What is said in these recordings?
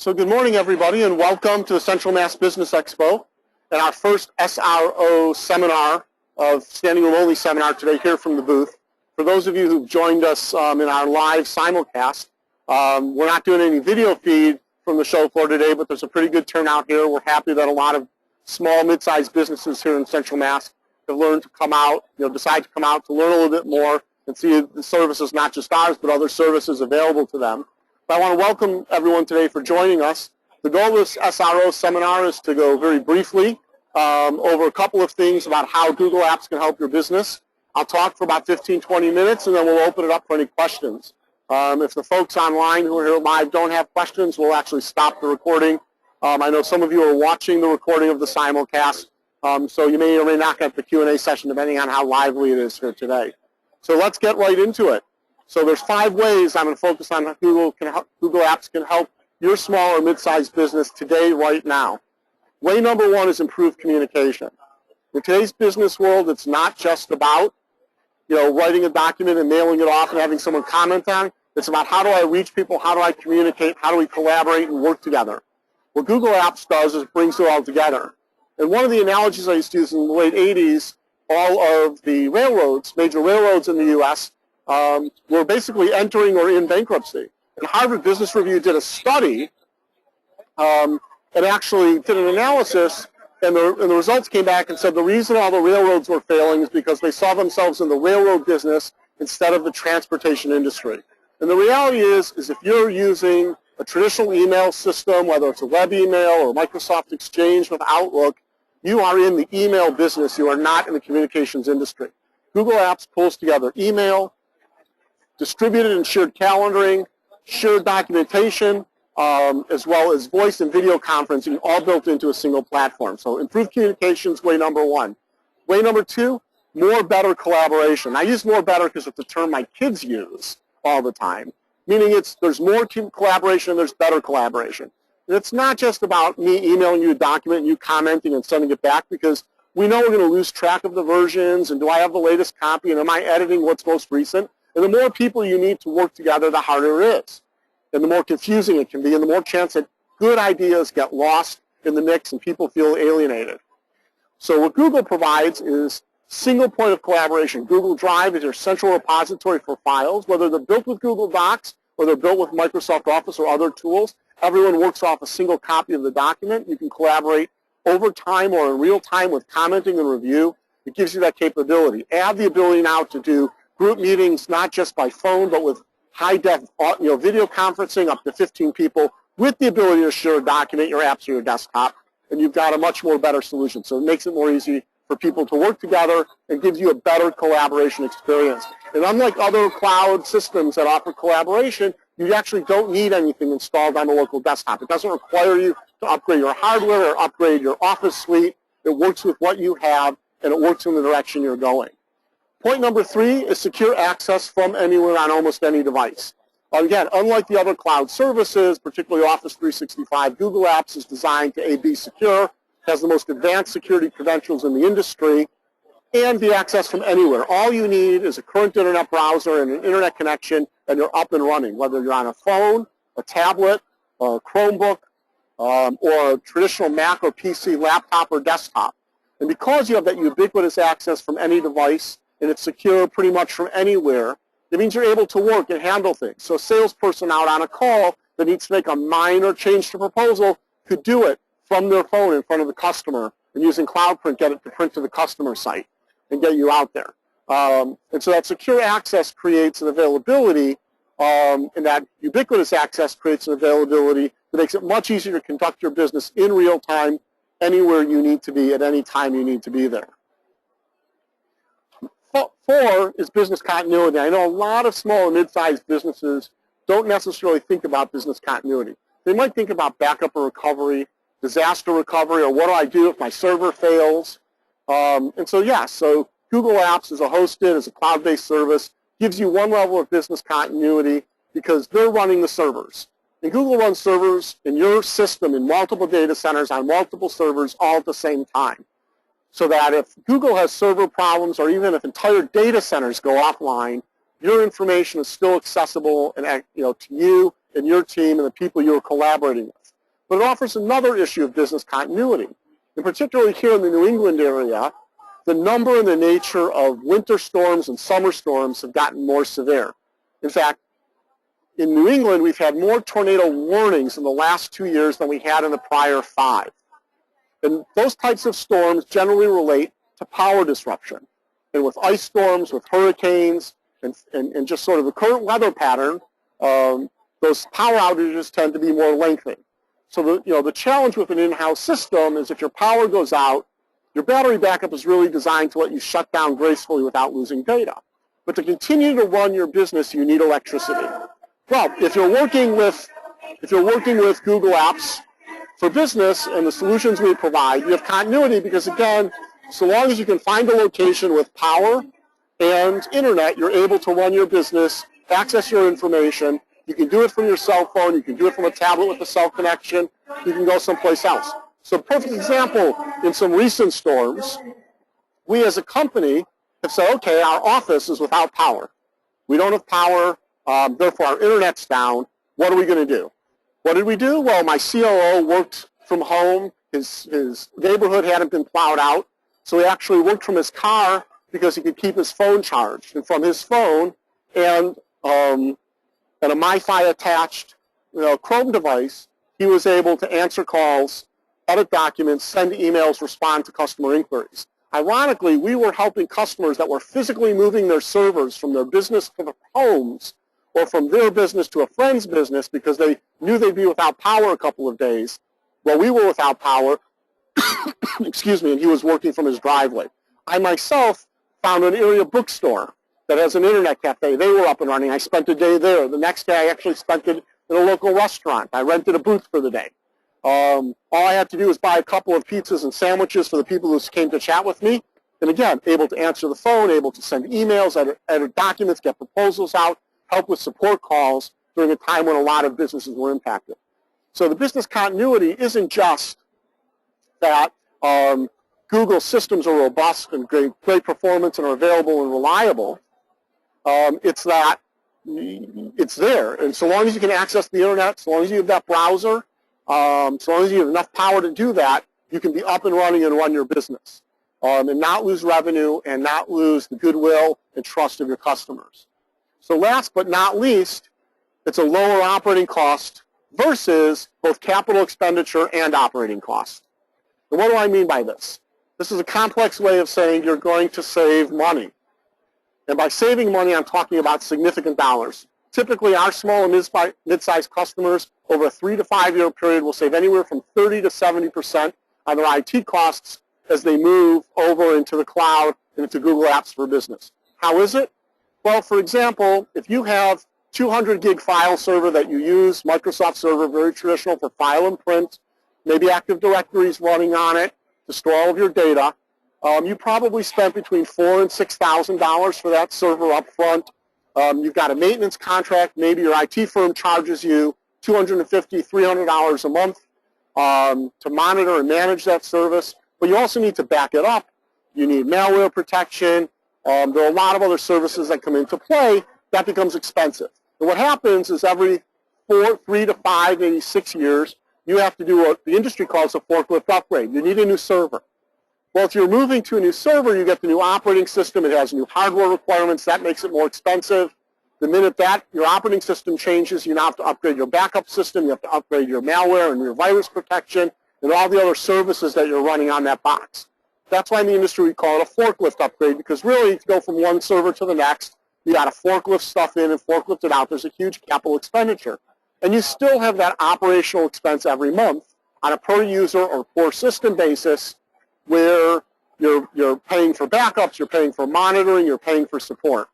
So good morning, everybody, and welcome to the Central Mass Business Expo and our first SRO Seminar of Standing Room Only Seminar today here from the booth. For those of you who've joined us in our live simulcast, we're not doing any video feed from the show floor today, but there's a pretty good turnout here. We're happy that a lot of small, mid-sized businesses here in Central Mass have learned to come out, decide to come out to learn a little bit more and see the services, not just ours, but other services available to them. But I want to welcome everyone today for joining us. The goal of this SRO seminar is to go very briefly over a couple of things about how Google Apps can help your business. I'll talk for about 15-20 minutes, and then we'll open it up for any questions. If the folks online who are here live don't have questions, we'll actually stop the recording. I know some of you are watching the recording of the simulcast, so you may or may not get the Q&A session depending on how lively it is here today. So let's get right into it. So there's 5 ways I'm going to focus on how Google Apps can help your small or mid-sized business today, right now. Way number 1 is improved communication. In today's business world, it's not just about writing a document and mailing it off and having someone comment on it. It's about how do I reach people, how do I communicate, how do we collaborate and work together. What Google Apps does is brings it all together. And one of the analogies I used to use in the late 80s, all of the railroads, major railroads in the U.S., were basically entering or in bankruptcy. And Harvard Business Review did a study and actually did an analysis, and the results came back and said the reason all the railroads were failing is because they saw themselves in the railroad business instead of the transportation industry. And the reality is if you're using a traditional email system, whether it's a web email or Microsoft Exchange with Outlook, you are in the email business. You are not in the communications industry. Google Apps pulls together email, distributed and shared calendaring, shared documentation, as well as voice and video conferencing, all built into a single platform. So improved communications, way number 1. Way number 2, more better collaboration. I use more better because it's a term my kids use all the time, meaning there's more collaboration and there's better collaboration. And it's not just about me emailing you a document and you commenting and sending it back, because we know we're going to lose track of the versions and do I have the latest copy and am I editing what's most recent? And the more people you need to work together, the harder it is. And the more confusing it can be, and the more chance that good ideas get lost in the mix and people feel alienated. So what Google provides is single point of collaboration. Google Drive is your central repository for files, whether they're built with Google Docs or they're built with Microsoft Office or other tools. Everyone works off a single copy of the document. You can collaborate over time or in real time with commenting and review. It gives you that capability. Add the ability now to do group meetings, not just by phone, but with high-def video conferencing up to 15 people with the ability to share a document, your apps, or your desktop, and you've got a much more better solution. So it makes it more easy for people to work together and gives you a better collaboration experience. And unlike other cloud systems that offer collaboration, you actually don't need anything installed on a local desktop. It doesn't require you to upgrade your hardware or upgrade your Office suite. It works with what you have, and it works in the direction you're going. Point number 3 is secure access from anywhere on almost any device. Again, unlike the other cloud services, particularly Office 365, Google Apps is designed to be secure, has the most advanced security credentials in the industry, and be accessed from anywhere. All you need is a current internet browser and an internet connection, and you're up and running, whether you're on a phone, a tablet, a Chromebook, or a traditional Mac or PC, laptop, or desktop. And because you have that ubiquitous access from any device, and it's secure pretty much from anywhere, it means you're able to work and handle things. So a salesperson out on a call that needs to make a minor change to proposal could do it from their phone in front of the customer and using CloudPrint, get it to print to the customer site and get you out there. And so that secure access creates an availability, and that ubiquitous access creates an availability that makes it much easier to conduct your business in real time, anywhere you need to be, at any time you need to be there. 4 is business continuity. I know a lot of small and mid-sized businesses don't necessarily think about business continuity. They might think about backup and recovery, disaster recovery, or what do I do if my server fails? And so, yes, so Google Apps is a hosted, as a cloud-based service, gives you one level of business continuity because they're running the servers. And Google runs servers in your system in multiple data centers on multiple servers all at the same time. So that if Google has server problems or even if entire data centers go offline, your information is still accessible and to you and your team and the people you're collaborating with. but it offers another issue of business continuity. And particularly here in the New England area, the number and the nature of winter storms and summer storms have gotten more severe. In fact, in New England, we've had more tornado warnings in the last 2 years than we had in the prior 5. And those types of storms generally relate to power disruption. And with ice storms, with hurricanes, and just sort of the current weather pattern, those power outages tend to be more lengthy. So the challenge with an in-house system is if your power goes out, your battery backup is really designed to let you shut down gracefully without losing data. But to continue to run your business, you need electricity. Well, if you're working with Google Apps for Business and the solutions we provide, you have continuity because, again, so long as you can find a location with power and internet, you're able to run your business, access your information. You can do it from your cell phone. You can do it from a tablet with a cell connection. You can go someplace else. So a perfect example, in some recent storms, we as a company have said, okay, our office is without power. We don't have power, therefore our internet's down. What are we going to do? What did we do? Well, my COO worked from home. His neighborhood hadn't been plowed out, so he actually worked from his car because he could keep his phone charged. And from his phone and a MiFi attached Chrome device, he was able to answer calls, edit documents, send emails, respond to customer inquiries. Ironically, we were helping customers that were physically moving their servers from their business to their homes or from their business to a friend's business because they knew they'd be without power a couple of days. Well, we were without power, excuse me, and he was working from his driveway. I myself found an area bookstore that has an internet cafe. They were up and running. I spent a day there. The next day, I actually spent it in a local restaurant. I rented a booth for the day. All I had to do was buy a couple of pizzas and sandwiches for the people who came to chat with me. And again, able to answer the phone, able to send emails, edit documents, get proposals out, help with support calls during a time when a lot of businesses were impacted. So the business continuity isn't just that Google systems are robust and great performance and are available and reliable. It's that it's there. And so long as you can access the internet, so long as you have that browser, so long as you have enough power to do that, you can be up and running and run your business and not lose revenue and not lose the goodwill and trust of your customers. So last but not least, it's a lower operating cost versus both capital expenditure and operating cost. And what do I mean by this? This is a complex way of saying you're going to save money. And by saving money, I'm talking about significant dollars. Typically, our small and mid-sized customers over a 3 to 5 year period will save anywhere from 30 to 70% on their IT costs as they move over into the cloud and into Google Apps for Business. How is it? Well, for example, if you have 200 gig file server that you use, Microsoft Server, very traditional for file and print, maybe Active Directory's running on it to store all of your data, you probably spent between $4,000 and $6,000 for that server up front. You've got a maintenance contract. Maybe your IT firm charges you $250, $300 a month to monitor and manage that service. But you also need to back it up. You need malware protection. There are a lot of other services that come into play. That becomes expensive. And what happens is every 3 to 5, maybe 6 years, you have to do what the industry calls a forklift upgrade. You need a new server. Well, if you're moving to a new server, you get the new operating system. It has new hardware requirements. That makes it more expensive. The minute that your operating system changes, you now have to upgrade your backup system. You have to upgrade your malware and your virus protection and all the other services that you're running on that box. That's why in the industry we call it a forklift upgrade, because really to go from one server to the next, you got to forklift stuff in and forklift it out. There's a huge capital expenditure. And you still have that operational expense every month on a per user or per system basis where you're paying for backups, you're paying for monitoring, you're paying for support.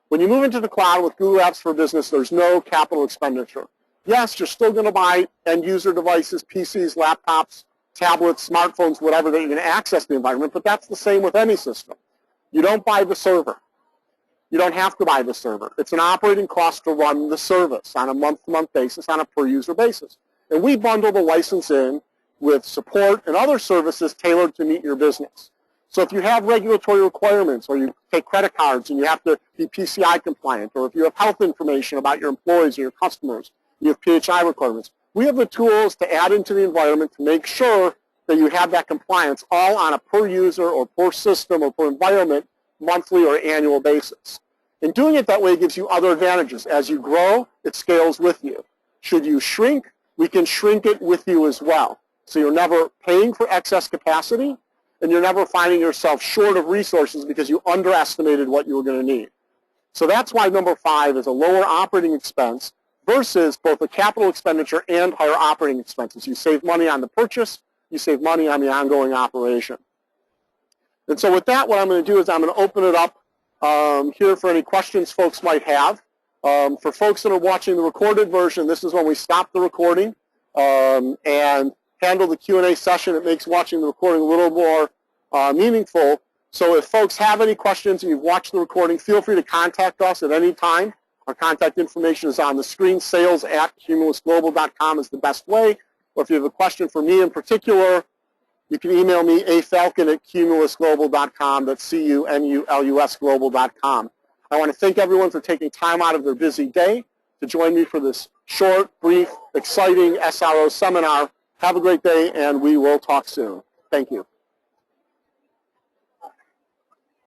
When you move into the cloud with Google Apps for Business, there's no capital expenditure. Yes, you're still going to buy end-user devices, PCs, laptops, tablets, smartphones, whatever, that you're going to access the environment, but that's the same with any system. You don't buy the server. You don't have to buy the server. It's an operating cost to run the service on a month-to-month basis, on a per-user basis. And we bundle the license in with support and other services tailored to meet your business. So if you have regulatory requirements, or you take credit cards and you have to be PCI compliant, or if you have health information about your employees or your customers, you have PHI requirements, we have the tools to add into the environment to make sure that you have that compliance all on a per user or per system or per environment monthly or annual basis. And doing it that way gives you other advantages. As you grow, it scales with you. Should you shrink, we can shrink it with you as well. So you're never paying for excess capacity, and you're never finding yourself short of resources because you underestimated what you were going to need. So that's why number 5 is a lower operating expense versus both a capital expenditure and higher operating expenses. You save money on the purchase, you save money on the ongoing operation. And so with that, what I'm going to do is I'm going to open it up here for any questions folks might have. For folks that are watching the recorded version, this is when we stop the recording and handle the Q&A session. It makes watching the recording a little more meaningful. So if folks have any questions and you've watched the recording, feel free to contact us at any time. Our contact information is on the screen. sales@cumulusglobal.com is the best way. Or if you have a question for me in particular, you can email me afalcon@cumulusglobal.com. That's C-U-M-U-L-U-S global.com. I want to thank everyone for taking time out of their busy day to join me for this short, brief, exciting SRO seminar. Have a great day, and we will talk soon. Thank you.